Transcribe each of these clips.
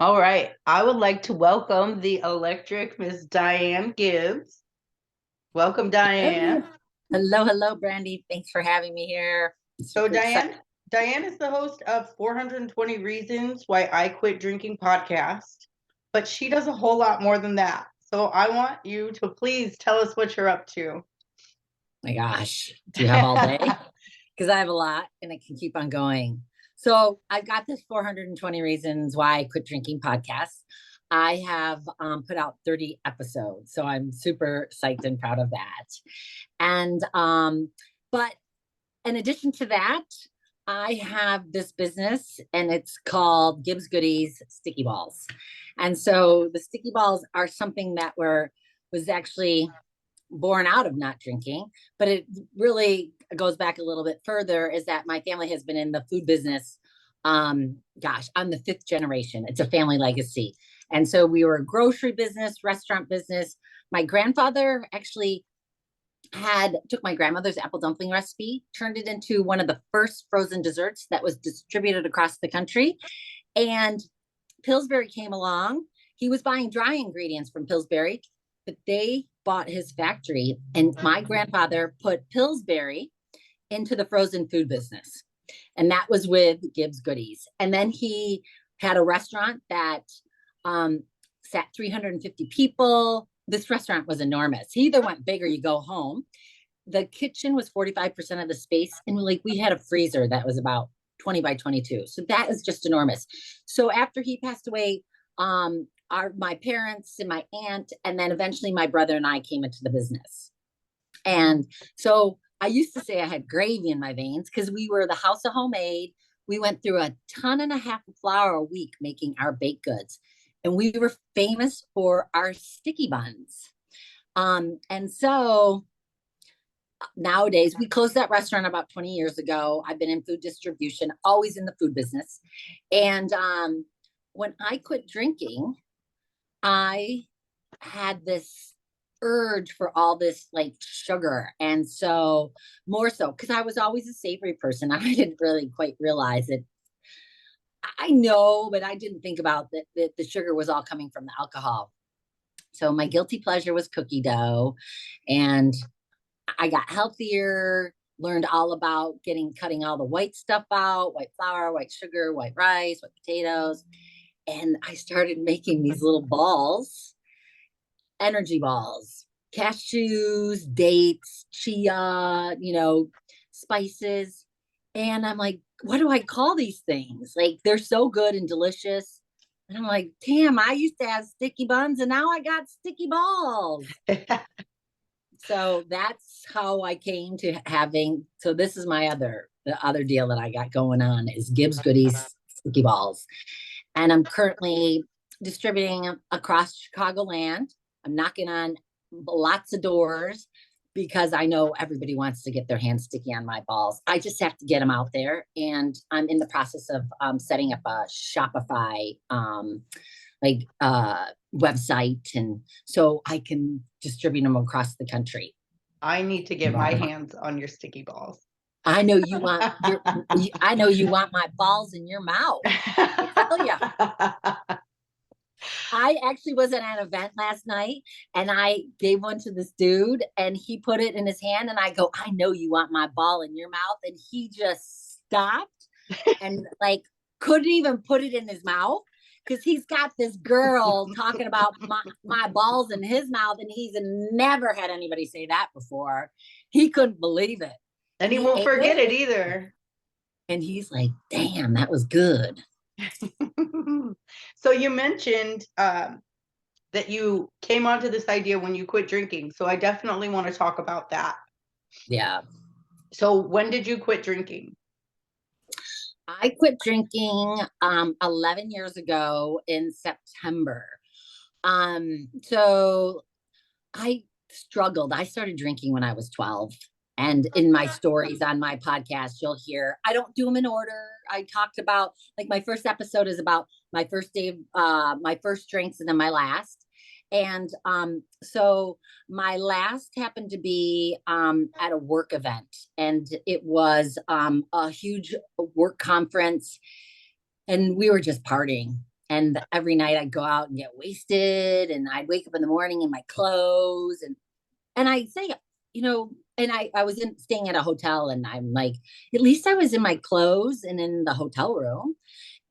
All right. I would like to welcome the electric Miss Diane Gibbs. Welcome, Hello, Diane. hello, Brandy. Thanks for having me here. So Super excited. Diane is the host of 420 Reasons Why I Quit Drinking podcast, but she does a whole lot more than that. So I want you to please tell us what you're up to. My gosh, do you have all day? Because I have a lot and I can keep on going. So I've got this 420 Reasons Why I Quit Drinking podcast. I have put out 30 episodes. So I'm super psyched and proud of that. And, but in addition to that, I have this business and it's called Gibbs Goodies Sticky Balls. And so the sticky balls are something that was actually born out of not drinking, but it really goes back a little bit further is that my family has been in the food business. Gosh, I'm the fifth generation. It's a family legacy. And so we were a grocery business, restaurant business. My grandfather actually had took my grandmother's apple dumpling recipe, turned it into one of the first frozen desserts that was distributed across the country. And Pillsbury came along. He was buying dry ingredients from Pillsbury, but they bought his factory. And my grandfather put Pillsbury into the frozen food business. And that was with Gibbs Goodies. And then he had a restaurant that sat 350 people. This restaurant was enormous. He either went big or you go home. The kitchen was 45% of the space. And we had a freezer that was about 20 by 22. So that is just enormous. So after he passed away, my parents and my aunt, and then eventually my brother and I came into the business. And so I used to say I had gravy in my veins because we were the house of homemade. We went through a ton and a half of flour a week making our baked goods. And we were famous for our sticky buns. And so nowadays, we closed that restaurant about 20 years ago. I've been in food distribution, always in the food business. And when I quit drinking, I had this urge for all this like sugar. And so, more so, because I was always a savory person, I didn't really quite realize it. I know, but I didn't think about that the sugar was all coming from the alcohol. So, my guilty pleasure was cookie dough. And I got healthier, learned all about cutting all the white stuff out, white flour, white sugar, white rice, white potatoes. And I started making these little balls, energy balls, cashews, dates, chia, spices. And I'm like, what do I call these things? Like, they're so good and delicious. And I'm like, damn, I used to have sticky buns and now I got sticky balls. So that's how I came to having. So this is the other deal that I got going on is Gibbs Goodies Sticky Balls. And I'm currently distributing across Chicagoland. I'm knocking on lots of doors because I know everybody wants to get their hands sticky on my balls. I just have to get them out there. And I'm in the process of setting up a Shopify like website, and so I can distribute them across the country. I need to get my hands on your sticky balls. I know you want I know you want my balls in your mouth. I tell you. I actually was at an event last night and I gave one to this dude and he put it in his hand and I go, I know you want my ball in your mouth. And he just stopped and like couldn't even put it in his mouth because he's got this girl talking about my balls in his mouth and he's never had anybody say that before. He couldn't believe it. And he won't forget it either. And he's like, damn, that was good. So you mentioned that you came onto this idea when you quit drinking. So I definitely want to talk about that. Yeah. So when did you quit drinking? I quit drinking 11 years ago in September. So I struggled. I started drinking when I was 12. And in my stories on my podcast, you'll hear I don't do them in order. I talked about like my first episode is about my first day of my first drinks and then my last. And so my last happened to be at a work event, and it was a huge work conference, and we were just partying. And every night I'd go out and get wasted, and I'd wake up in the morning in my clothes. And I say, and I was staying at a hotel, and I'm like, at least I was in my clothes and in the hotel room.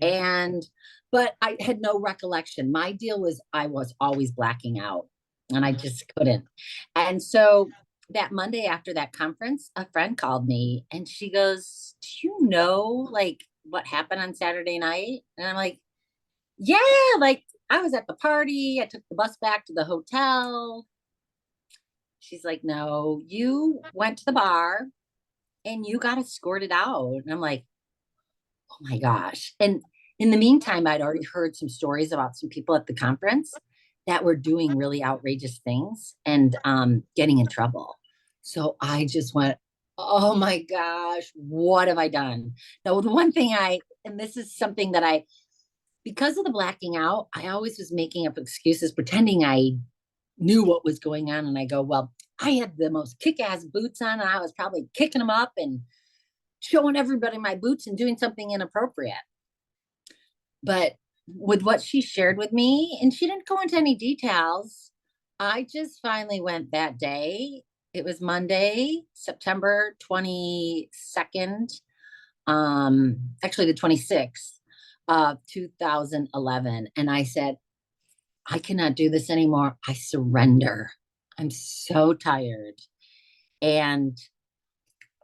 And, but I had no recollection. My deal was I was always blacking out, and I just couldn't. And so that Monday after that conference, a friend called me and she goes, "Do you know like what happened on Saturday night?" And I'm like, "Yeah, like I was at the party. I took the bus back to the hotel." She's like, "No, you went to the bar and you got escorted out." And I'm like, "Oh my gosh." And in the meantime, I'd already heard some stories about some people at the conference that were doing really outrageous things and getting in trouble. So I just went, "Oh my gosh, what have I done?" Now, the one thing and this is something that because of the blacking out, I always was making up excuses, pretending I knew what was going on. And I go, "Well, I had the most kick-ass boots on, and I was probably kicking them up and showing everybody my boots and doing something inappropriate." But with what she shared with me, and she didn't go into any details, I just finally went that day. It was Monday, September 22nd, actually the 26th of 2011. And I said, "I cannot do this anymore. I surrender. I'm so tired." And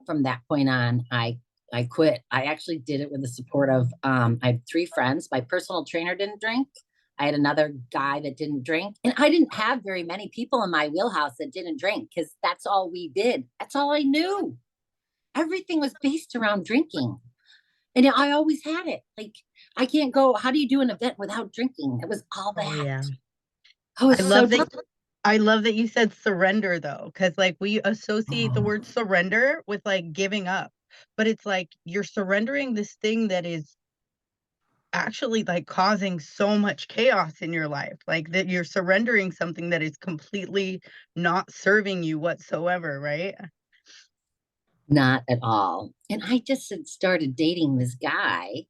from that point on, I quit. I actually did it with the support of I have three friends. My personal trainer didn't drink. I had another guy that didn't drink. And I didn't have very many people in my wheelhouse that didn't drink because that's all we did. That's all I knew. Everything was based around drinking. And I always had it. Like, I can't go, how do you do an event without drinking? It was all Oh that. yeah. I I was so love tough. that I love that you said surrender though, because like we associate the word surrender with like giving up. But it's like you're surrendering this thing that is actually like causing so much chaos in your life. Like that you're surrendering something that is completely not serving you whatsoever, right? Not at all. And I just had started dating this guy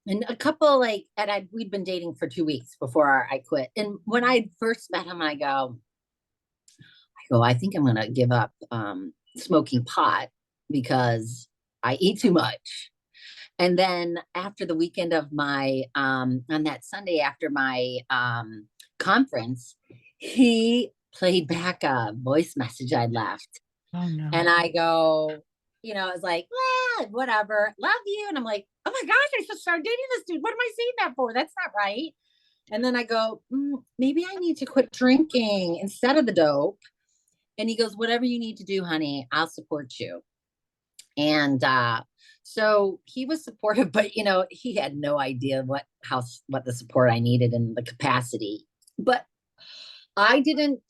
and a couple like, and we'd been dating for 2 weeks before I quit. And when I first met him, I think I'm going to give up smoking pot because I eat too much. And then after the weekend of on that Sunday after my conference, he played back a voice message I'd left. Oh no. And I go, I was like, well, whatever, love you. And I'm like, "Oh my gosh, I should start dating this dude. What am I saying that for? That's not right." And then I go, maybe I need to quit drinking instead of the dope. And he goes, "Whatever you need to do, honey, I'll support you." And so he was supportive, but he had no idea what the support I needed and the capacity. But I didn't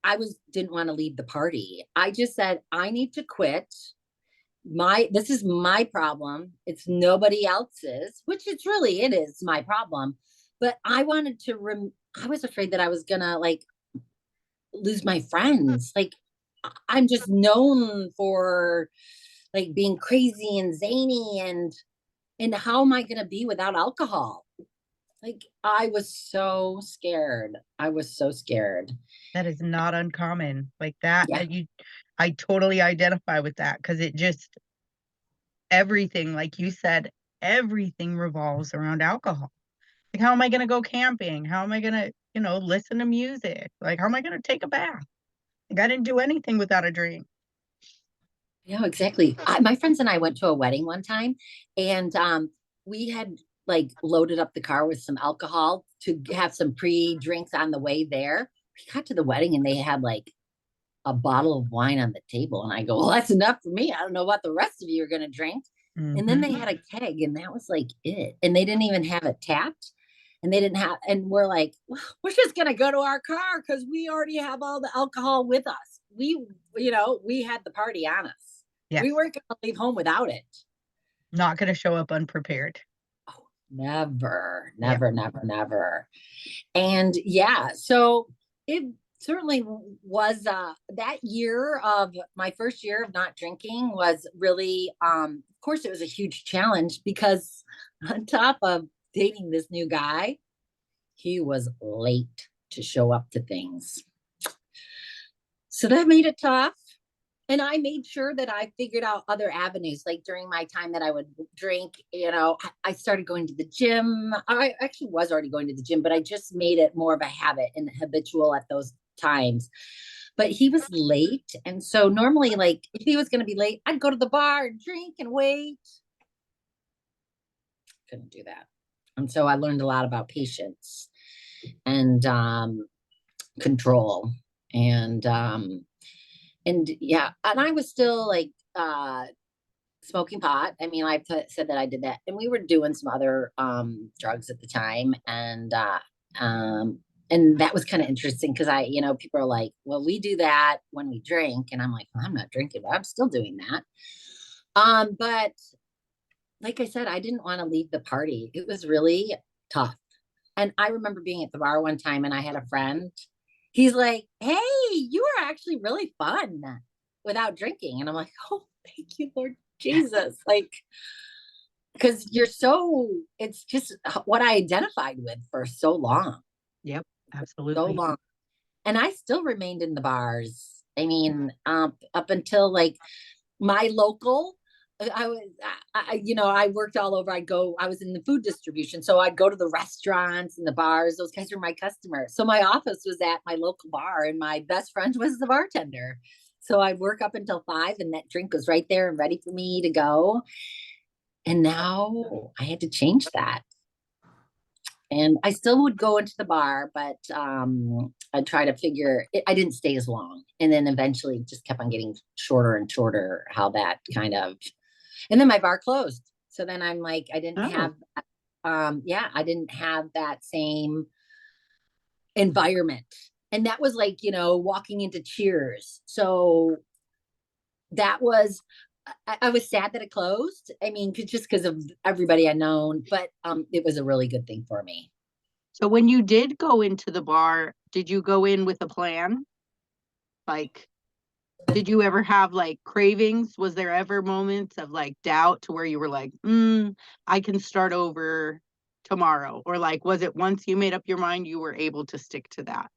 want to leave the party. I just said, "I need to quit. This is my problem. It's nobody else's," which it is my problem. But I wanted I was afraid that I was gonna like lose my friends. Like, I'm just known for like being crazy and zany, and how am I gonna be without alcohol? Like, I was so scared. I was so scared. That is not uncommon. Like that, Yeah. I totally identify with that because it just everything, like you said, everything revolves around alcohol. Like, how am I going to go camping? How am I going to, listen to music? Like, how am I going to take a bath? Like, I didn't do anything without a drink. Yeah, exactly. My friends and I went to a wedding one time, and we had like loaded up the car with some alcohol to have some pre-drinks on the way there. We got to the wedding and they had like a bottle of wine on the table, and I go, "Well, that's enough for me. I don't know what the rest of you are going to drink." And then Hmm. they had a keg, and that was like it. And they didn't even have it tapped. And they didn't have, and we're like, "Well, we're just gonna go to our car because we already have all the alcohol with us. We had the party on us. We Yes. weren't gonna leave home without it." Not going to show up unprepared. Oh, never, Yeah. never, never, never. And yeah, so it certainly was that year of my first year of not drinking was really of course it was a huge challenge because on top of dating this new guy. He was late to show up to things. So that made it tough. And I made sure that I figured out other avenues. Like during my time that I would drink, I started going to the gym. I actually was already going to the gym, but I just made it more of a habit and habitual at those times. But he was late. And so normally, like, if he was going to be late, I'd go to the bar and drink and wait. Couldn't do that. And so I learned a lot about patience and control and yeah, and I was still like smoking pot. I mean, said that I did that, and we were doing some other drugs at the time, and that was kind of interesting because people are like, well, we do that when we drink, and I'm like, well, I'm not drinking, but I'm still doing that. But like I said, I didn't want to leave the party. It was really tough. And I remember being at the bar one time and I had a friend. He's like, hey, you are actually really fun without drinking. And I'm like, oh, thank you, Lord Jesus. Like, because it's just what I identified with for so long. Yep, absolutely. So long. And I still remained in the bars. I mean, up until like my local, I worked all over. I was in the food distribution. So I'd go to the restaurants and the bars. Those guys were my customers. So my office was at my local bar and my best friend was the bartender. So I'd work up until 5 and that drink was right there and ready for me to go. And now I had to change that. And I still would go into the bar, but I'd try to figure it. I didn't stay as long. And then eventually just kept on getting shorter and shorter, how that kind of, and then my bar closed. So then I'm like, I didn't have, I didn't have that same environment. And that was like, walking into Cheers. So that was, I was sad that it closed. I mean, just because of everybody I known, but it was a really good thing for me. So when you did go into the bar, did you go in with a plan? Like, did you ever have like cravings? Was there ever moments of like doubt to where you were like, I can start over tomorrow? Or like, was it once you made up your mind, you were able to stick to that?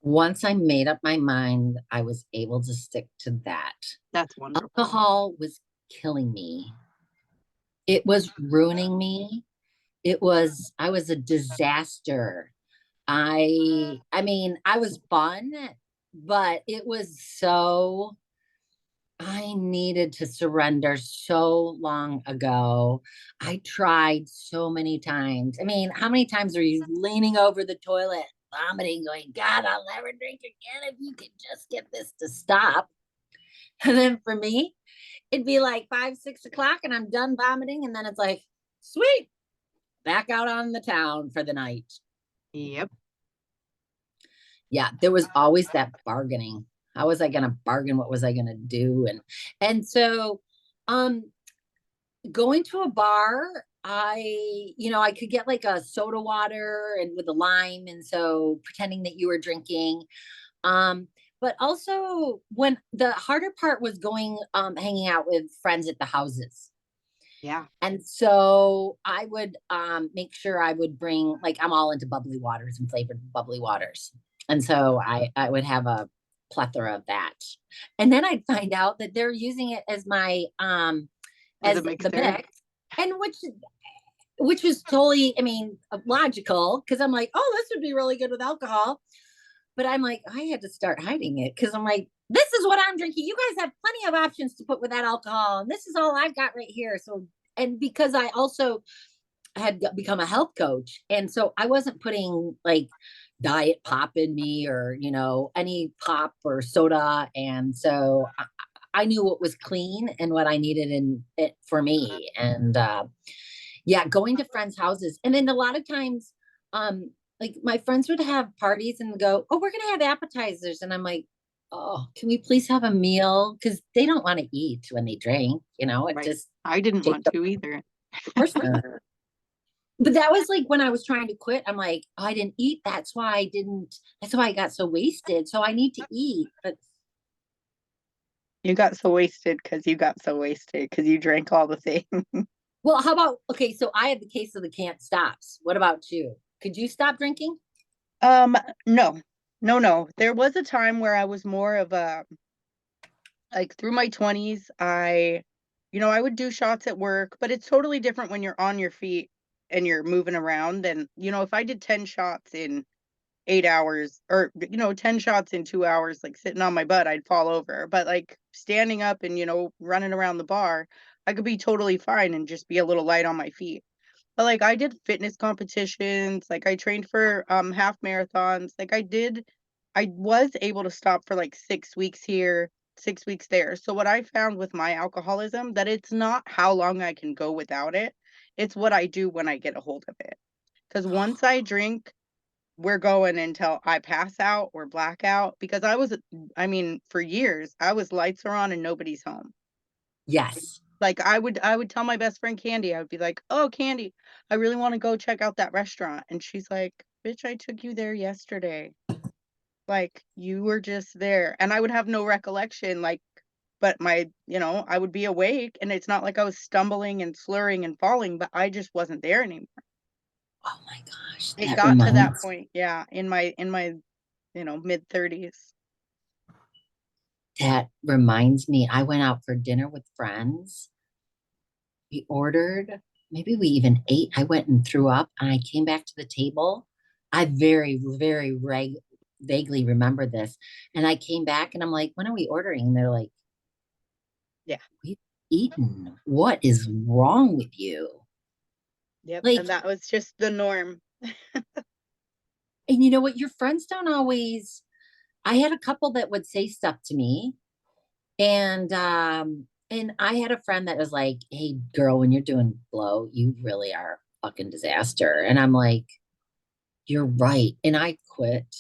Once I made up my mind, I was able to stick to that. That's wonderful. Alcohol was killing me. It was ruining me. I was a disaster. I mean, I was fun, but it was so, I needed to surrender so long ago. I tried so many times. I mean, how many times are you leaning over the toilet, vomiting, going, God, I'll never drink again if you could just get this to stop. And then for me, it'd be like 5, 6 o'clock and I'm done vomiting. And then it's like, sweet, back out on the town for the night. Yep. Yeah, there was always that bargaining. How was I going to bargain? What was I going to do? And so going to a bar, I could get like a soda water and with a lime. And so pretending that you were drinking. But also when the harder part was going, hanging out with friends at the houses. Yeah. And so I would make sure I would bring, like, I'm all into bubbly waters and flavored bubbly waters. And so I would have a plethora of that. And then I'd find out that they're using it as my as the mix. And which is totally, I mean, logical, because I'm like, oh, this would be really good with alcohol. But I'm like, I had to start hiding it because I'm like, this is what I'm drinking. You guys have plenty of options to put with that alcohol. And this is all I've got right here. So, and because I also had become a health coach. And so I wasn't putting like diet pop in me or, any pop or soda. And so I knew what was clean and what I needed in it for me. And going to friends' houses. And then a lot of times, like my friends would have parties and go, oh, we're going to have appetizers. And I'm like, oh, can we please have a meal? Because they don't want to eat when they drink, Right. I didn't want to either. But that was like when I was trying to quit, I'm like, oh, I didn't eat. That's why I got so wasted. So I need to eat. But you got so wasted because you drank all the things. Well, how about, okay, so I had the case of the can't stops. What about you? Could you stop drinking? Um, no, no. There was a time where I was more of a, like through my 20s, I would do shots at work, but it's totally different when you're on your feet and you're moving around. And, if I did 10 shots in 8 hours or, 10 shots in 2 hours, like sitting on my butt, I'd fall over. But like standing up and, running around the bar, I could be totally fine and just be a little light on my feet. But like I did fitness competitions, like I trained for half marathons. I was able to stop for like 6 weeks here, 6 weeks there. So what I found with my alcoholism, that it's not how long I can go without it. It's what I do when I get a hold of it. Because once I drink, we're going until I pass out or black out. Because for years, I was lights are on and nobody's home. Yes. Like I would tell my best friend Candy, I would be like, "Oh, Candy, I really want to go check out that restaurant." And she's like, "Bitch, I took you there yesterday. Like you were just there." And I would have no recollection, like, but I would be awake and it's not like I was stumbling and slurring and falling, but I just wasn't there anymore. Oh my gosh, It that got to that reminds point, yeah, in my mid 30s. that reminds me. I went out for dinner with friends. We ordered, maybe we even ate. I went and threw up and I came back to the table. I very, very vaguely remember this. And I came back and I'm like, when are we ordering? And they're like, Yeah. we've eaten. What is wrong with you? Yep, Like, and that was just the norm. and you know what? Your friends don't always. I had a couple that would say stuff to me, and I had a friend that was like, "Hey, girl, when you're doing blow, you really are a fucking disaster." And I'm like, "You're right." And I quit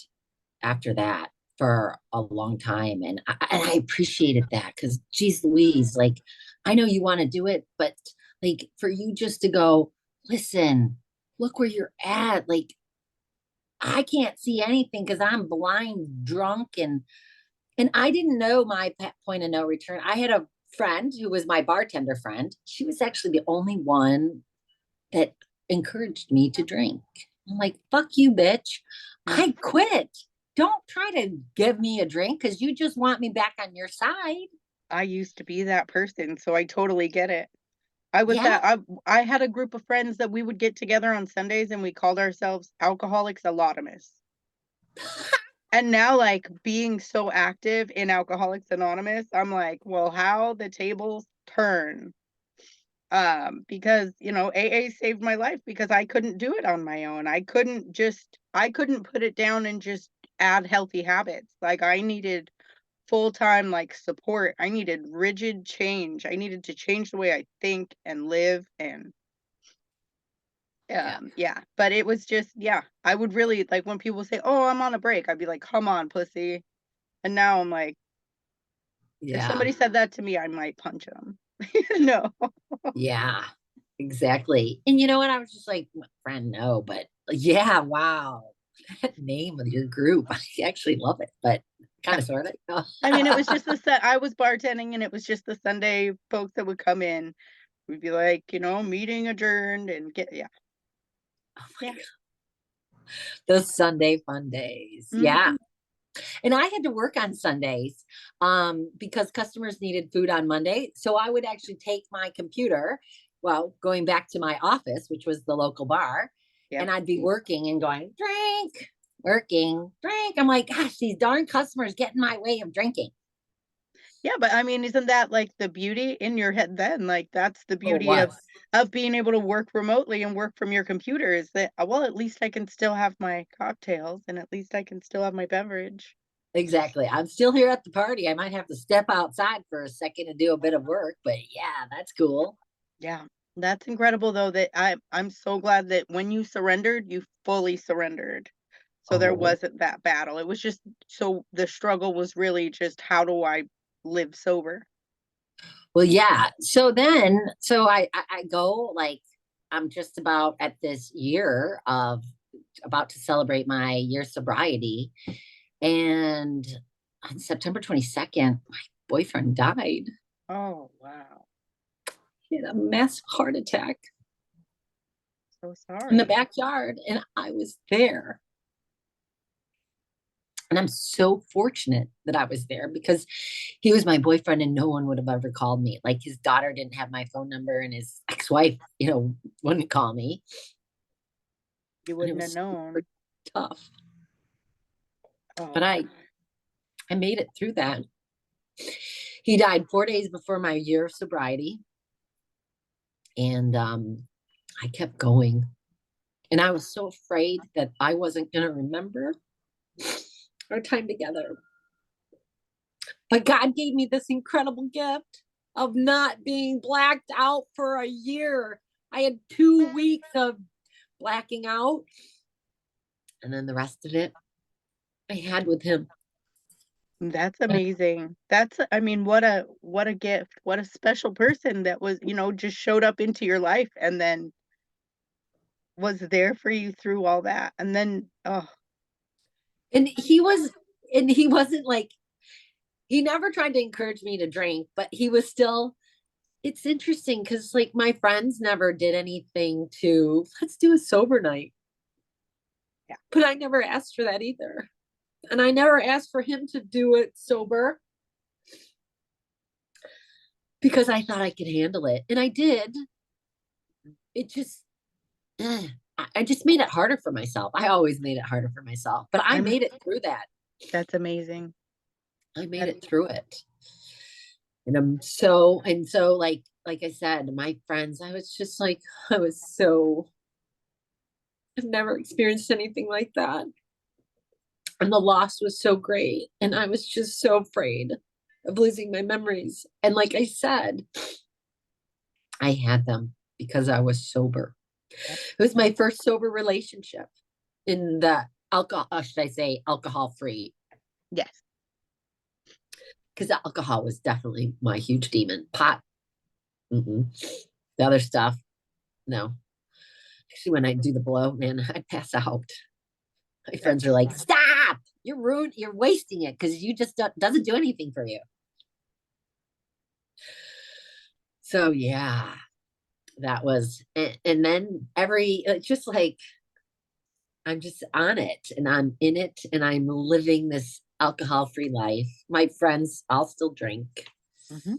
after that for a long time, and I appreciated that because, geez, Louise, like, I know you want to do it, but like for you just to go, listen, look where you're at, like I can't see anything because I'm blind drunk and I didn't know my point of no return. I had a friend who was my bartender friend. She was actually the only one that encouraged me to drink. I'm like, fuck you, bitch. I Mhm. quit. Don't try to give me a drink because you just want me back on your side. I used to be that person, so I totally get it. I was Yeah. that I had a group of friends that we would get together on Sundays and we called ourselves Alcoholics Anonymous. And now, like, being so active in Alcoholics Anonymous, I'm like, well, how the tables turn. Because, AA saved my life because I couldn't do it on my own. I couldn't put it down and just add healthy habits. Like I needed full-time like support. I needed rigid change. I needed to change the way I think and live and Yeah. yeah, but it was just yeah, I would really like when people say, "Oh, I'm on a break." I'd be like, "Come on, pussy." And now I'm like, if Yeah. somebody said that to me, I might punch them. No. Yeah. Exactly. And you know what? I was just like, my friend, no, but yeah, wow. That name of your group. I actually love it, but kind Yeah. of sort of. Oh I mean, it was just the set I was bartending and it was just the Sunday folks that would come in. We'd be like, meeting adjourned and get yeah. my Yeah. God. Those Sunday fun days. Yeah. Mhm. And I had to work on Sundays because customers needed food on Monday. So I would actually take my computer, well, going back to my office, which was the local bar, Yep. and I'd be working and going, drink, working, drink. I'm like, gosh, these darn customers get in my way of drinking. Yeah, but I mean, isn't that like the beauty in your head then? Like that's the Oh, it beauty of was. being able to work remotely and work from your computer is that well, at least I can still have my cocktails and at least I can still have my beverage. Exactly. I'm still here at the party. I might have to step outside for a second and do a bit of work, but yeah, that's cool. Yeah. That's incredible though that I'm so glad that when you surrendered, you fully surrendered. So there Oh, wasn't that battle. It was just so the struggle was really just how do I live sober? well, yeah. So I go like I'm just about at this year of about to celebrate my year sobriety, and on September 22nd, my boyfriend died. Oh, wow. He had a massive heart attack So in the sorry. backyard, and I was there. And I'm so fortunate that I was there because he was my boyfriend and no one would have ever called me. Like his daughter didn't have my phone number and his ex-wife, wouldn't call me. You And it wouldn't have was super known. tough. But Oh, I made it through that. He died 4 days before my year of sobriety. And I kept going. And I was so afraid that I wasn't going to remember our time together. But God gave me this incredible gift of not being blacked out for a year. I had 2 weeks of blacking out. And then the rest of it I had with him. that's amazing. I mean, what a gift. What a special person that was, just showed up into your life and then was there for you through all that. And then, oh, And he wasn't like, he never tried to encourage me to drink, but he was still, it's interesting because like my friends never did anything to, let's do a sober night. yeah. But I never asked for that either. And I never asked for him to do it sober because I thought I could handle it. And I did. It just, I just made it harder for myself. I always made it harder for myself, but I I'm made it through that. That's amazing. I made That it through it. And so like I said, my friends, I was just like, I've never experienced anything like that. And the loss was so great. And I was just so afraid of losing my memories. And like I said, I had them because I was sober. Yep. It was my first sober relationship in the alcohol, should I say, alcohol free, Yes. because the alcohol was definitely my huge demon. Pot, mm-mm. The other stuff, no. Actually, when I do the blow, man, I pass out. My friends are That's like, "Stop! You're wasting it because you just doesn't do anything for you." So yeah, that was, and then just like I'm just on it and I'm in it and I'm living this alcohol free life. My friends all still drink. hmm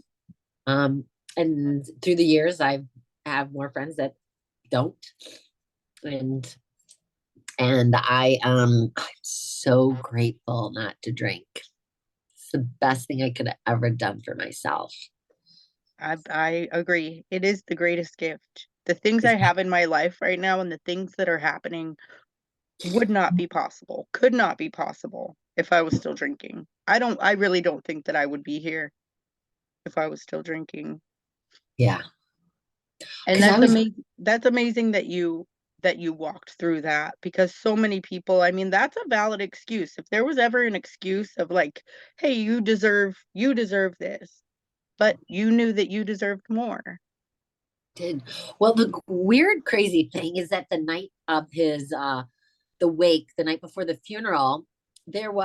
Um, and through the years, I have more friends that don't. And I'm so grateful not to drink. It's the best thing I could have ever done for myself. I agree. It is the greatest gift. The things I Is have in my life right now and the things that are happening would not be possible, could not be possible if I was still drinking. I really don't think that I would be here if I was still drinking. Yeah, And because I was that's amazing that you walked through that because so many people, I mean, that's a valid excuse. If there was ever an excuse of like, hey, you deserve this, but you knew that you deserved more. did well. The weird, crazy thing is that the night of his the wake, the night before the funeral, we were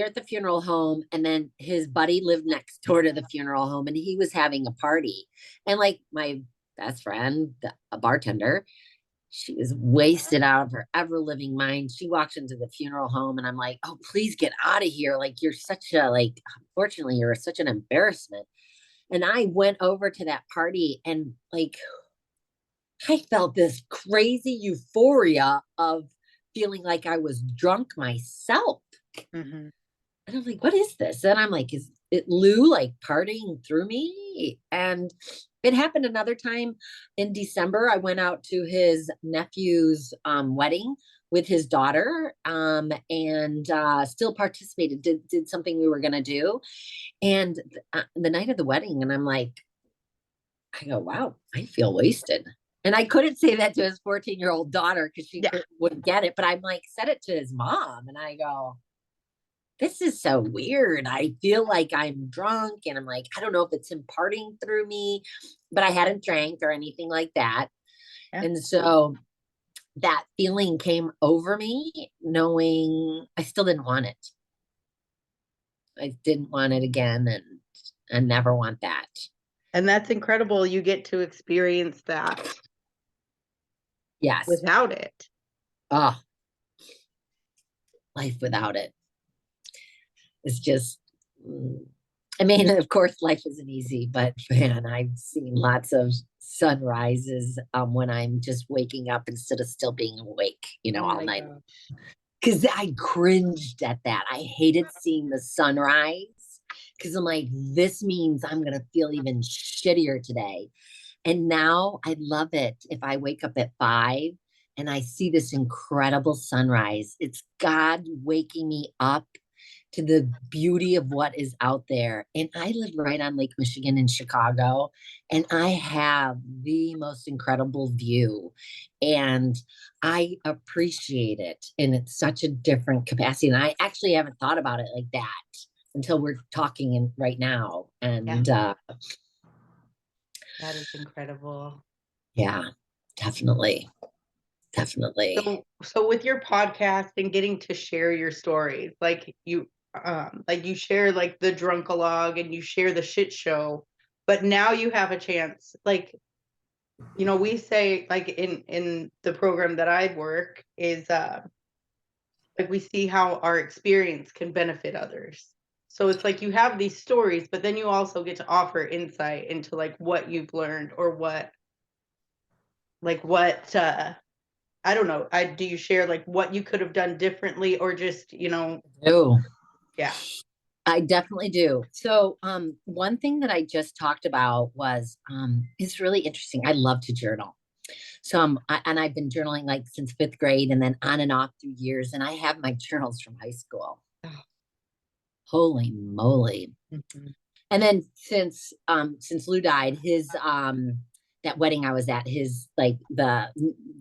at the funeral home, and then his buddy lived next door to the funeral home, and he was having a party, and like my best friend, a bartender, she was wasted out of her ever living mind. She walks into the funeral home, and I'm like, oh, please get out of here. Like, you're such a, like, unfortunately, you're such an embarrassment. And I went over to that party and like, I felt this crazy euphoria of feeling like I was drunk myself. hmm And I'm like, what is this? And I'm like, is it Lou like partying through me? And it happened another time in December. I went out to his nephew's wedding with his daughter, and still participated, did something we were going to do. And the night of the wedding, and I'm like, I go, wow, I feel wasted. And I couldn't say that to his 14-year-old daughter because Yeah. wouldn't get it. But I'm like, said it to his mom, and I go, this is so weird. I feel like I'm drunk, and I'm like, I don't know if it's him partying through me, but I hadn't drank or anything like that. Yeah. And so that feeling came over me, knowing I still didn't want it. I didn't want it again, and I never want that. And that's incredible. You get to experience that Yes. without it. Oh, life without it is just, I mean, of course, life isn't easy, but man, I've seen lots of sunrises when I'm just waking up instead of still being awake, Oh all my night. gosh. Because I cringed at that. I hated seeing the sunrise because I'm like, this means I'm going to feel even shittier today. And now I love it. If I wake up at 5 and I see this incredible sunrise, it's God waking me up to the beauty of what is out there. And I live right on Lake Michigan in Chicago, and I have the most incredible view. And I appreciate it. And it's such a different capacity. And I actually haven't thought about it like that until we're talking right now. And that is incredible. Yeah, definitely. Definitely. So with your podcast and getting to share your stories, like you share like the drunkalog and you share the shit show, but now you have a chance, like, we say, like, in the program that I work is like, we see how our experience can benefit others. So it's like you have these stories, but then you also get to offer insight into like what you've learned or what I don't know. Do you share like what you could have done differently or just, Oh, yeah. I definitely do. So, one thing that I just talked about was, it's really interesting. I love to journal. So, and I've been journaling like since 5th grade and then on and off through years. And I have my journals from high school. Holy moly. Mm-hmm. And then since Lou died, his, that wedding I was at, his, like the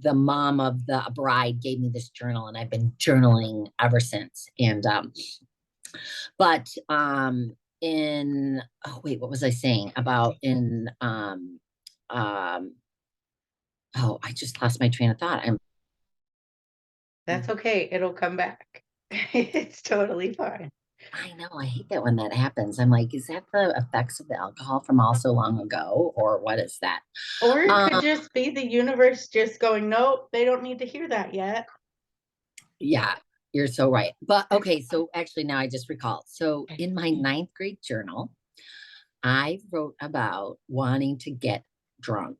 mom of the bride gave me this journal and I've been journaling ever since. And, but in oh wait, what was I saying about in oh, I just lost my train of thought. That's okay. It'll come back. It's totally fine. I know, I hate that when that happens. I'm like, is that the effects of the alcohol from all so long ago, or what is that? Or it could just be the universe just going, nope, they don't need to hear that yet. Yeah, you're so right. But okay, so actually now I just recall. So in my 9th grade journal, I wrote about wanting to get drunk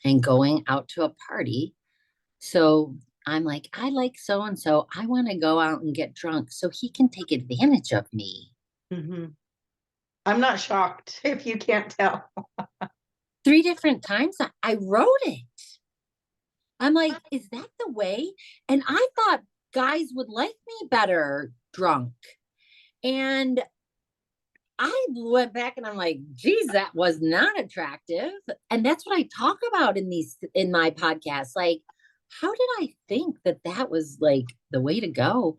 and going out to a party. So I'm like, I like so and so. I want to go out and get drunk so he can take advantage of me. Mm-hmm. I'm not shocked if you can't tell. 3 different times I wrote it. I'm like, is that the way? And I thought guys would like me better drunk. And I went back and I'm like, geez, that was not attractive. And that's what I talk about in my podcast. Like, how did I think that that was like the way to go?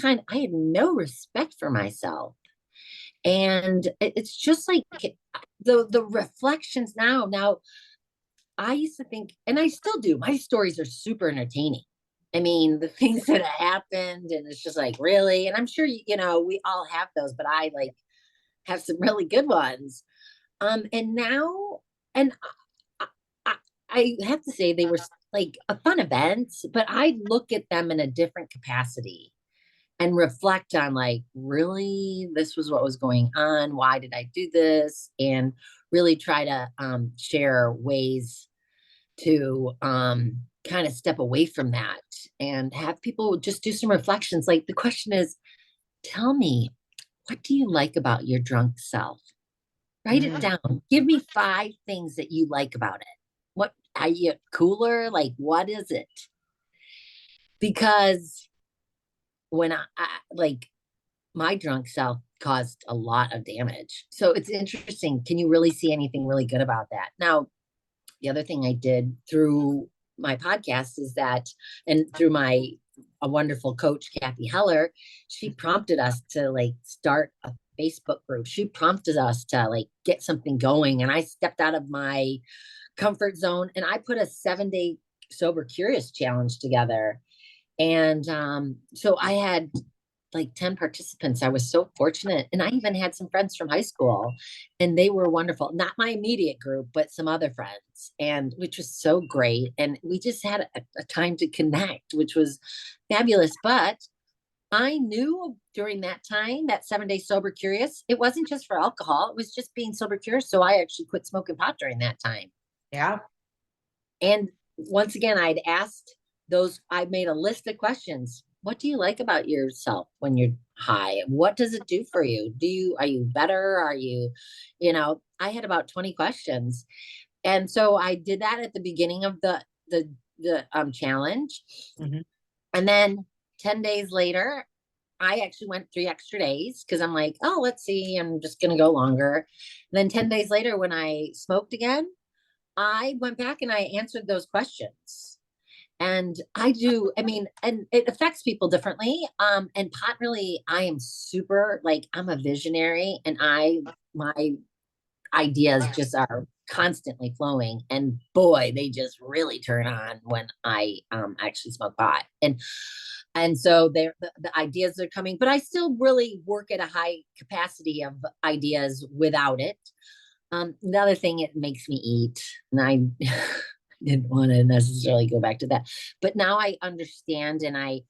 I had no respect for myself. And it's just like the reflections now. Now, I used to think, and I still do, my stories are super entertaining. I mean, the things that happened, and it's just like, really? And I'm sure, we all have those, but I like have some really good ones. And now, and I, I, I have to say they were like a fun events, but I look at them in a different capacity and reflect on like, really, this was what was going on. Why did I do this? And really try to share ways to kind of step away from that and have people just do some reflections. Like the question is, tell me, what do you like about your drunk self? Write it down. Give me 5 things that you like about it. What are you cooler? Like, what is it? Because when I like my drunk self caused a lot of damage. So it's interesting. Can you really see anything really good about that? Now, the other thing I did through my podcast is that, and through my a wonderful coach, Kathy Heller, she prompted us to like start a Facebook group. She prompted us to like get something going. And I stepped out of my comfort zone and I put a 7-day sober curious challenge together. And so I had like 10 participants. I was so fortunate. And I even had some friends from high school and they were wonderful. Not my immediate group, but some other friends, and which was so great. And we just had a time to connect, which was fabulous. But I knew during that time, that 7 day sober curious, it wasn't just for alcohol, it was just being sober curious. So I actually quit smoking pot during that time. Yeah. And once again, I made a list of questions. What do you like about yourself when you're high? What does it do for you? Are you better? I had about 20 questions. And so I did that at the beginning of the challenge. Mm-hmm. And then 10 days later, I actually went 3 extra days because I'm like, oh, let's see, I'm just going to go longer. And then 10 days later, when I smoked again, I went back and I answered those questions. And and it affects people differently. And pot really, I am super, like, I'm a visionary, and my ideas just are constantly flowing. And boy, they just really turn on when I actually smoke pot. And so the ideas are coming, but I still really work at a high capacity of ideas without it. The other thing, it makes me eat, and I didn't want to necessarily go back to that, but now I understand, and I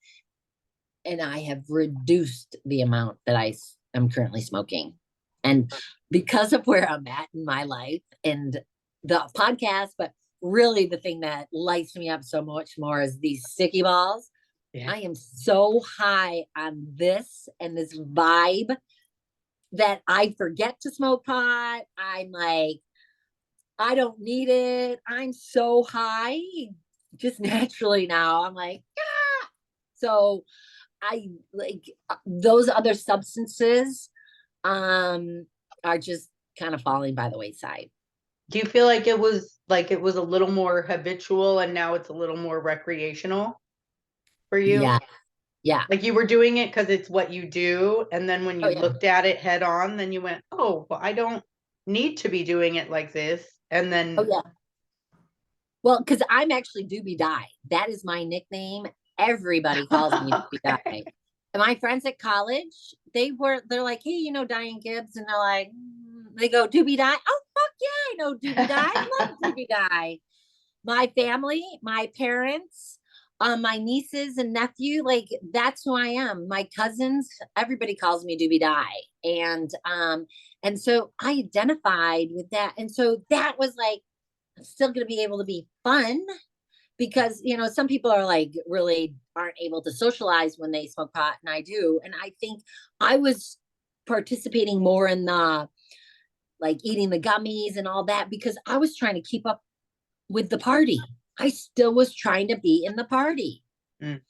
have reduced the amount that I am currently smoking, and because of where I'm at in my life and the podcast, but really the thing that lights me up so much more is these sticky balls. Yeah. I am so high on this and this vibe that I forget to smoke pot. I'm like, I don't need it. I'm so high just naturally now. I'm like, ah. So I like those other substances are just kind of falling by the wayside. Do you feel like it was a little more habitual and now it's a little more recreational for you? Yeah. Yeah. Like you were doing it because it's what you do, and then when Oh you yeah. looked at it head on, then you went, "Oh, well, I don't need to be doing it like this." And Oh then, yeah. Well, because I'm actually Doobie Die. That is my nickname. Everybody calls me Doobie Die. And my friends at college, they're like, hey, Diane Gibbs, and they're like, they go, Doobie Die. Oh, fuck yeah, I know Doobie Die. I love Doobie Die. My family, my parents, my nieces and nephew, like that's who I am. My cousins, everybody calls me Doobie Die. And so I identified with that. And so that was like still going to be able to be fun because some people are like really aren't able to socialize when they smoke pot, and I do. And I think I was participating more in the like eating the gummies and all that because I was trying to keep up with the party. I still was trying to be in the party. Mm.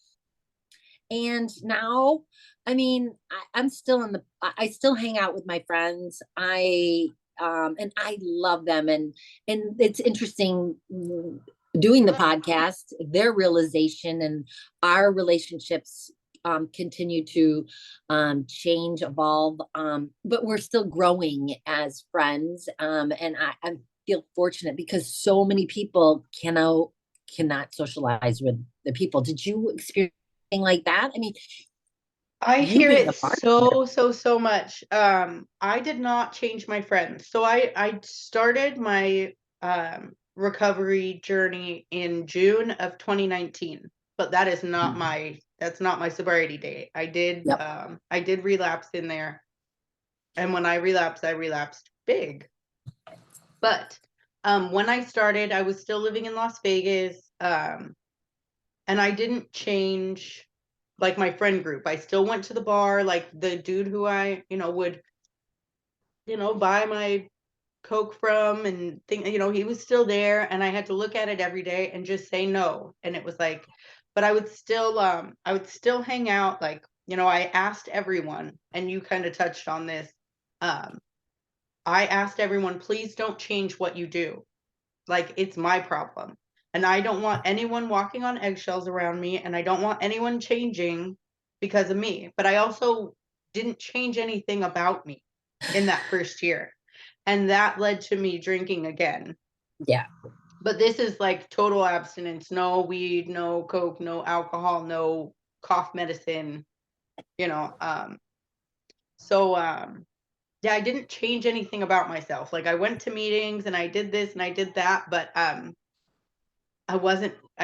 And now, I'm still I still hang out with my friends. And I love them. And it's interesting doing the podcast, their realization and our relationships continue to change, evolve, but we're still growing as friends. And I feel fortunate because so many people cannot socialize with the people. Did you experience anything like that? I You hear being it a bartender. so much. I did not change my friends. So I started my recovery journey in June of 2019, but that's not my sobriety date. Yep. I did relapse in there. And when I relapsed big. But when I started, I was still living in Las Vegas. And I didn't change like my friend group. I still went to the bar, like the dude who I, would, buy my Coke from and think, he was still there, and I had to look at it every day and just say no. And it was like, but I would still hang out. Like, I asked everyone, and you kind of touched on this. Um, I asked everyone, please don't change what you do. Like, it's my problem. And I don't want anyone walking on eggshells around me, and I don't want anyone changing because of me. But I also didn't change anything about me in that first year. And that led to me drinking again. Yeah. But this is like total abstinence, no weed, no Coke, no alcohol, no cough medicine. you know. So yeah, I didn't change anything about myself. Like I went to meetings and I did this and I did that, but I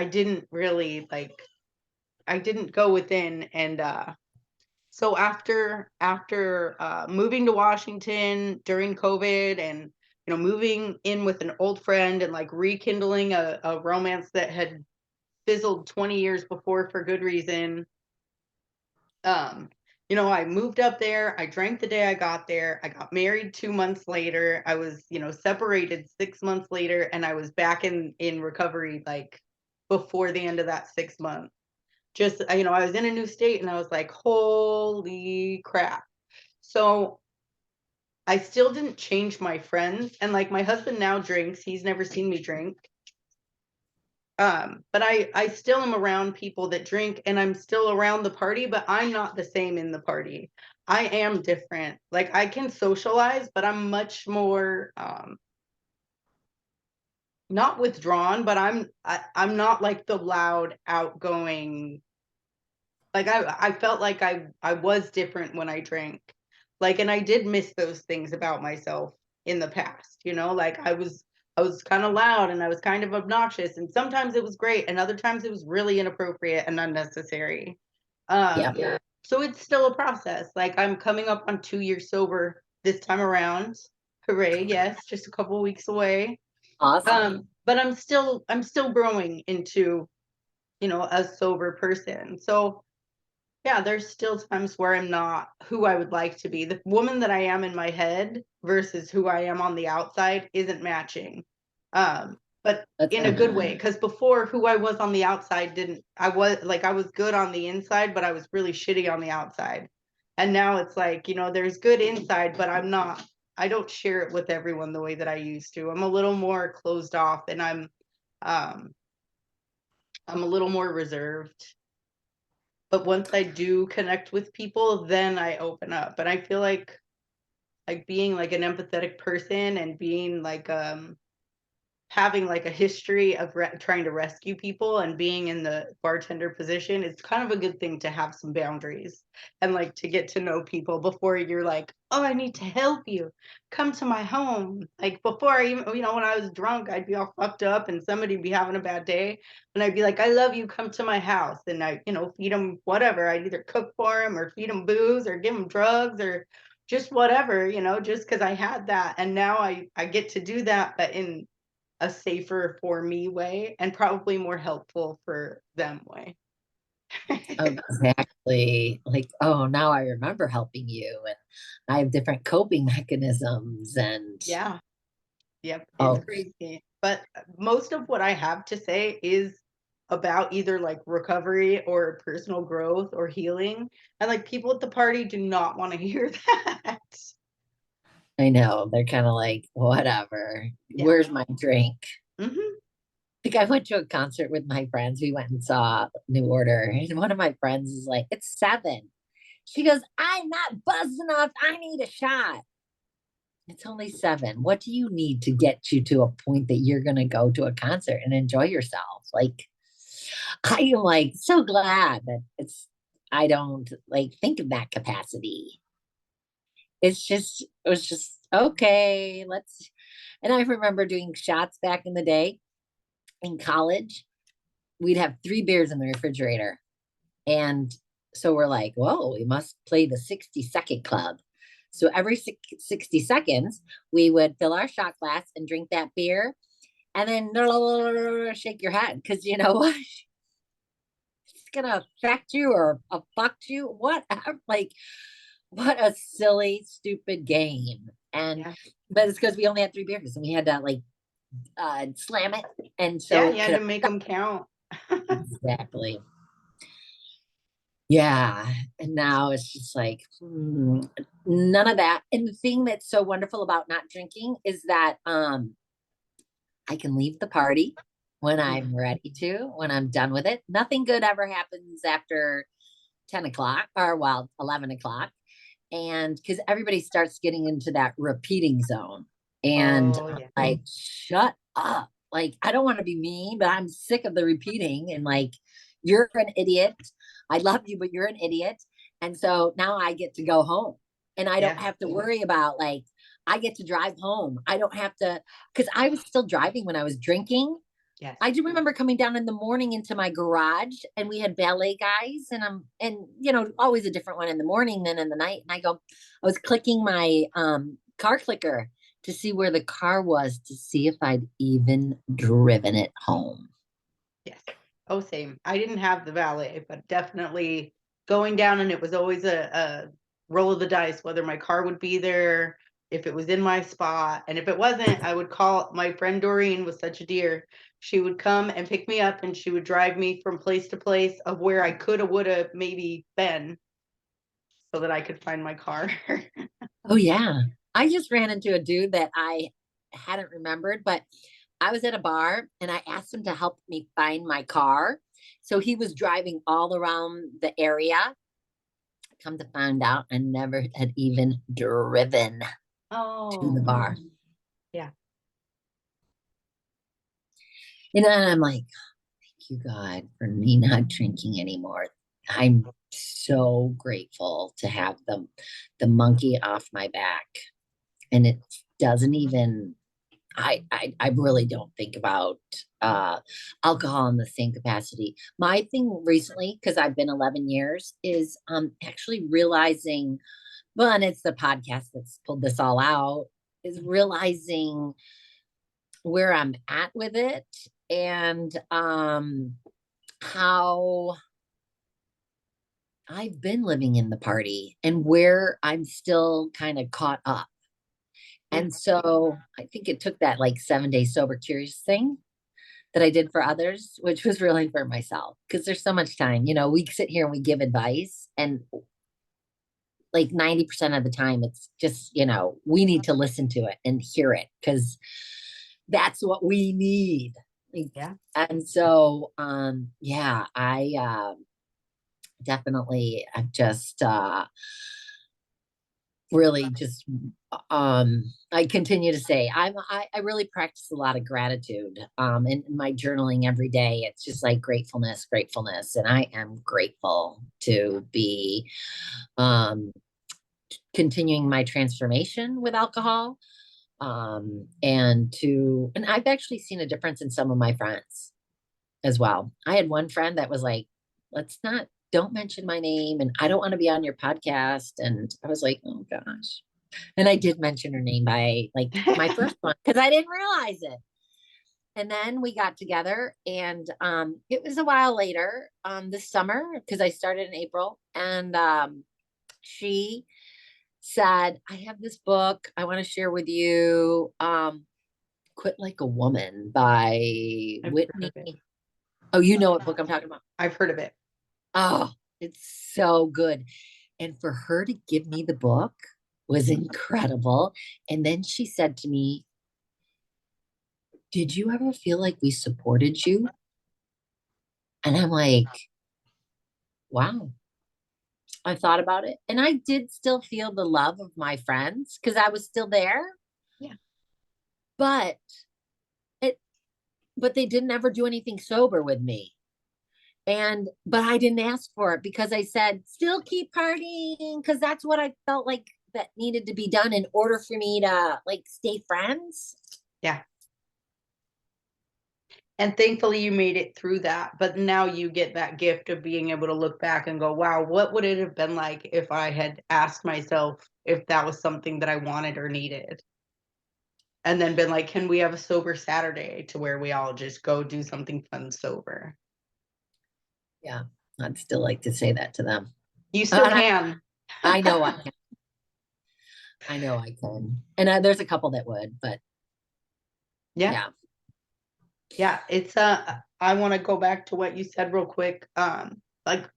didn't really like I didn't go within. And so after moving to Washington during COVID, and moving in with an old friend and like rekindling a romance that had fizzled 20 years before for good reason. um I moved up there. I drank the day I got there. I got married 2 months later. I was separated 6 months later, and I was back in recovery like before the end of that 6 months. Just I was in a new state, and I was like, holy crap. So I still didn't change my friends, and like my husband now drinks. He's never seen me drink. But I still am around people that drink, and I'm still around the party, but I'm not the same in the party. I am different. Like I can socialize, but I'm much more not withdrawn, but I'm not like the loud, outgoing. Like I felt like I was different when I drank. Like, and I did miss those things about myself in the past, like I was kind of loud, and I was kind of obnoxious, and sometimes it was great, and other times it was really inappropriate and unnecessary. Yeah. So it's still a process. Like I'm coming up on 2 years sober this time around. Hooray, yes, just a couple weeks away. Awesome. But I'm still growing into, a sober person. So yeah, there's still times where I'm not who I would like to be. The woman that I am in my head versus who I am on the outside isn't matching. But That's in a good way, because before, who I was on the outside didn't I was good on the inside, but I was really shitty on the outside. And now it's like, there's good inside, but I don't share it with everyone the way that I used to. I'm a little more closed off, and um I'm a little more reserved. But once I do connect with people, then I open up. But I feel like being like an empathetic person, and being like having like a history of trying to rescue people and being in the bartender position, it's kind of a good thing to have some boundaries, and like to get to know people before you're like, oh, I need to help you, come to my home. Like before, I even, when I was drunk, I'd be all fucked up, and somebody'd be having a bad day, and I'd be like, I love you, come to my house. And I feed them whatever. I'd either cook for them or feed them booze or give them drugs or just whatever, just because I had that. And now I get to do that, but in a safer for me way, and probably more helpful for them way. exactly. Like, oh, now I remember helping you, and I have different coping mechanisms. And Yeah. Yep. It's oh, crazy. But most of what I have to say is about either like recovery or personal growth or healing. And like people at the party do not want to hear that. I know they're kind of like, whatever. Yeah. Where's my drink? Hmm. I think I went to a concert with my friends. We went and saw New Order, and one of my friends is like, "It's 7." She goes, "I'm not buzzed enough. I need a shot." It's only 7. What do you need to get you to a point that you're going to go to a concert and enjoy yourself? Like, I am like so glad that I don't like think of that capacity. It was just okay. And I remember doing shots back in the day in college. We'd have 3 beers in the refrigerator. And so we're like, whoa, we must play the 60-second club. So every 60 seconds, we would fill our shot glass and drink that beer, and then shake your head, because you know what? It's going to affect you or affect you. Whatever. Like, what a silly, stupid game. And, Yeah. but it's because we only had 3 beers, and we had to like slam it. And Yeah. so You it had could to make them count. exactly. Yeah. And now it's just like, none of that. And the thing that's so wonderful about not drinking is that I can leave the party when I'm ready to, when I'm done with it. Nothing good ever happens after 10 o'clock, or well, 11 o'clock. And because everybody starts getting into that repeating zone. And Oh yeah. like, shut up. Like, I don't want to be mean, but I'm sick of the repeating, and like, you're an idiot. I love you, but you're an idiot. And so now I get to go home and I don't Yeah. have to worry about like, I get to drive home. I don't have to, because I was still driving when I was drinking. Yes. I do remember coming down in the morning into my garage and we had ballet guys and you know, always a different one in the morning than in the night. And I was clicking my car clicker to see where the car was to see if I'd even driven it home. Yes. Oh, same. I didn't have the valet, but definitely going down, and it was always a roll of the dice whether my car would be there, if it was in my spot. And if it wasn't, I would call my friend Doreen, was such a dear. She would come and pick me up and she would drive me from place to place of where I could have, would have maybe been so that I could find my car. Oh yeah. I just ran into a dude that I hadn't remembered, but I was at a bar and I asked him to help me find my car. So he was driving all around the area. Come to find out, I never had even driven to the Oh, bar. yeah. And then I'm like, thank you, God, for me not drinking anymore. I'm so grateful to have the monkey off my back. And it doesn't even I really don't think about uh alcohol in the same capacity. My thing recently, because I've been 11 years, is actually realizing, well, and it's the podcast that's pulled this all out, is realizing where I'm at with it and how I've been living in the party and where I'm still kind of caught up. Yeah. And so I think it took that like 7 day sober curious thing that I did for others, which was really for myself. Because there's so much time. You know, we sit here and we give advice, and like 90% of the time, it's just, you know, we need to listen to it and hear it because that's what we need. Yeah. And so, yeah, I definitely, I've just, really just I continue to say I really practice a lot of gratitude in my journaling every day. It's just like gratefulness, and I am grateful to be um continuing my transformation with alcohol, and I've actually seen a difference in some of my friends as well. I had one friend that was like, let's not, don't mention my name and I don't want to be on your podcast. And I was like, oh gosh. And I did mention her name by like my first one because I didn't realize it. And then we got together and it was a while later this summer because I started in April. And she said, I have this book I want to share with you. Quit Like a Woman by I've heard Whitney. of it. Oh, you know what book I'm talking about? I've heard of it. Oh, it's so good. And for her to give me the book was incredible. And then she said to me, did you ever feel like we supported you? And I'm like, wow. I thought about it. And I did still feel the love of my friends because I was still there. Yeah. But it, but they didn't ever do anything sober with me. But I didn't ask for it because I said, still keep partying because that's what I felt like that needed to be done in order for me to like stay friends. Yeah. And thankfully you made it through that. But now you get that gift of being able to look back and go, wow, what would it have been like if I had asked myself if that was something that I wanted or needed? And then been like, can we have a sober Saturday to where we all just go do something fun sober? Yeah, I'd still like to say that to them. You still And can. I know I can. I know I can. And there's a couple that would, but Yeah. yeah. Yeah. It's I want to go back to what you said real quick. Like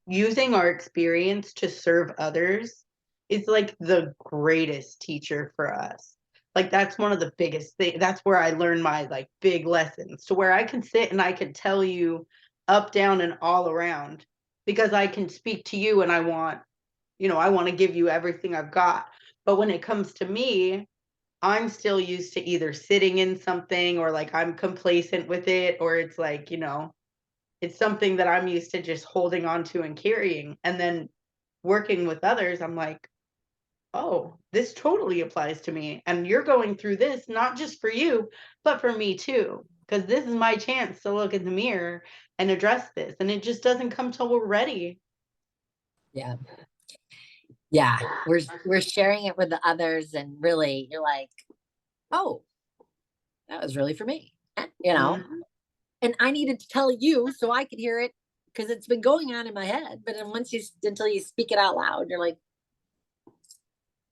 using our experience to serve others is like the greatest teacher for us. Like that's one of the biggest things. That's where I learned my like big lessons to where I can sit and I can tell you up, down, and all around because I can speak to you and I want, I want to give you everything I've got. But when it comes to me, I'm still used to either sitting in something or like I'm complacent with it or it's like, it's something that I'm used to just holding on to and carrying. And then working with others, I'm like, oh, this totally applies to me. And you're going through this, not just for you, but for me too. Because this is my chance to look in the mirror and address this. And it just doesn't come till we're ready. Yeah. Yeah. We're sharing it with the others, and really you're like, oh, that was really for me. You know, Mhm. and I needed to tell you so I could hear it, because it's been going on in my head. But then until you speak it out loud, you're like,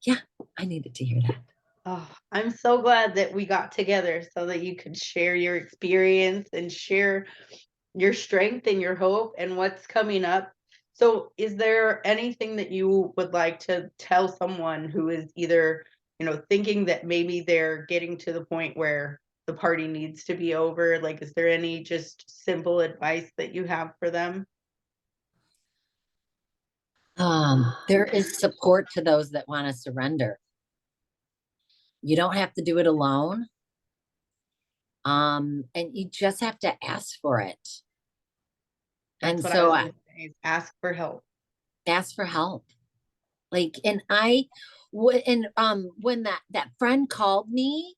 yeah, I needed to hear that. Oh, I'm so glad that we got together so that you could share your experience and share your strength and your hope and what's coming up. So, is there anything that you would like to tell someone who is either, thinking that maybe they're getting to the point where the party needs to be over? Like, is there any just simple advice that you have for them? There is support to those that want to surrender. You don't have to do it alone. And you just have to ask for it. That's And what I was so going to say, is ask for help. ask for help. Like, and when that friend called me,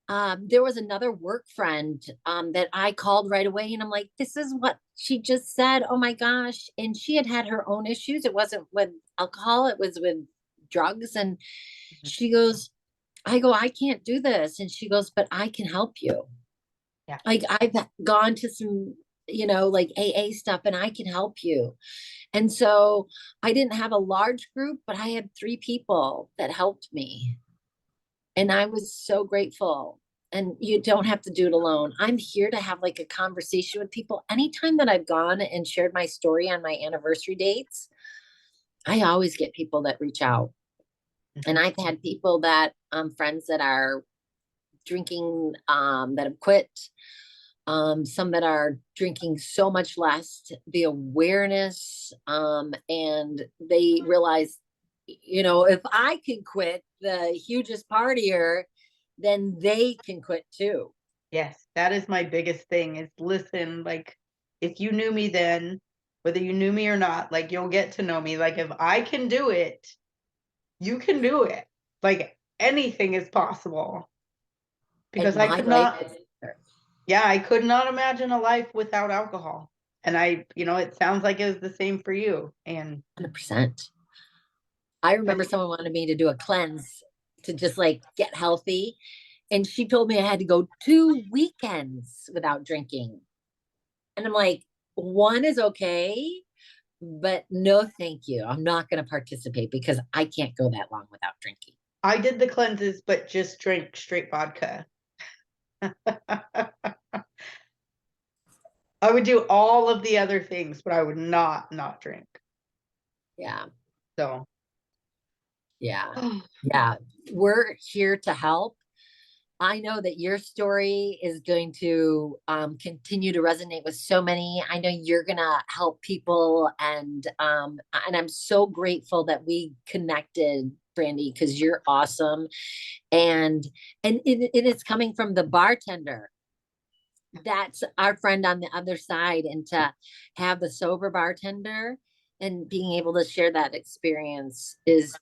there was another work friend that I called right away, and I'm like, this is what she just said. Oh my gosh. And she had her own issues. It wasn't with alcohol, it was with drugs. And Mhm. she goes, I go, I can't do this. And she goes, but I can help you. Yeah. Like, I've gone to some, like AA stuff, and I can help you. And so I didn't have a large group, but I had 3 people that helped me. And I was so grateful. And you don't have to do it alone. I'm here to have like a conversation with people. Anytime that I've gone and shared my story on my anniversary dates, I always get people that reach out. And Mhm. I've had people that, friends that are drinking, that have quit, some that are drinking so much less, the awareness, and they realize, if I can quit, the hugest partier, then they can quit too. Yes, that is my biggest thing is listen, like, if you knew me then, whether you knew me or not, like, you'll get to know me. Like, if I can do it, you can do it. Like, anything is possible because And I my could life not is better. yeah, I could not imagine a life without alcohol. And it sounds like it was the same for you. And 100%. I remember and someone wanted me to do a cleanse to just like get healthy. And she told me I had to go 2 weekends without drinking. And I'm like, one is okay, but no, thank you. I'm not going to participate because I can't go that long without drinking. I did the cleanses, but just drank straight vodka. I would do all of the other things, but I would not drink. Yeah. So Yeah. Yeah. We're here to help. I know that your story is going to, continue to resonate with so many. I know you're going to help people. And I'm so grateful that we connected, Brandy, because you're awesome. And, it's coming from the bartender. That's our friend on the other side. And to have the sober bartender and being able to share that experience is,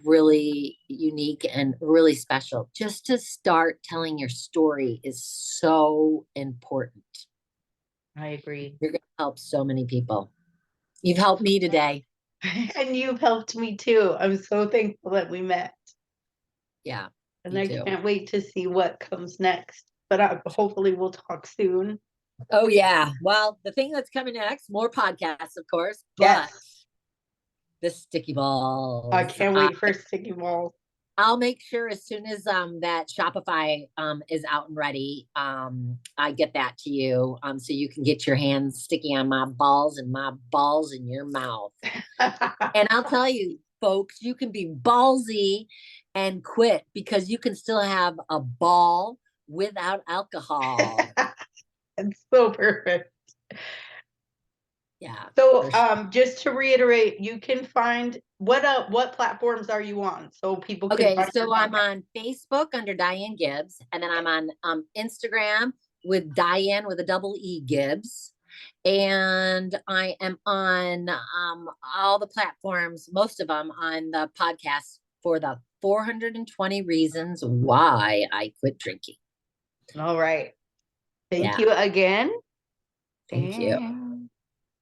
really unique and really special. Just to start telling your story is so important. I agree. You're going to help so many people. You've helped me today. And you've helped me too. I'm so thankful that we met. Yeah, And me I too. can't wait to see what comes next. But hopefully we'll talk soon. Oh yeah. Well, the thing that's coming next, more podcasts, of course, but Yes. the sticky I balls. can't wait for sticky balls. I'll make sure as soon as that Shopify is out and ready, I get that to you, so you can get your hands sticky on my balls and my balls in your mouth. And I'll tell you, folks, you can be ballsy and quit because you can still have a ball without alcohol. It's so perfect. Yeah, So, for sure. just to reiterate, you can find what platforms are you on so people can Okay, find your so I'm podcast? on Facebook under Diane Gibbs, and then I'm on Instagram with Diane with a double E Gibbs. And I am on all the platforms, most of them on the podcast for the 420 reasons why I quit drinking. All right. Thank Yeah. you again. Thank you.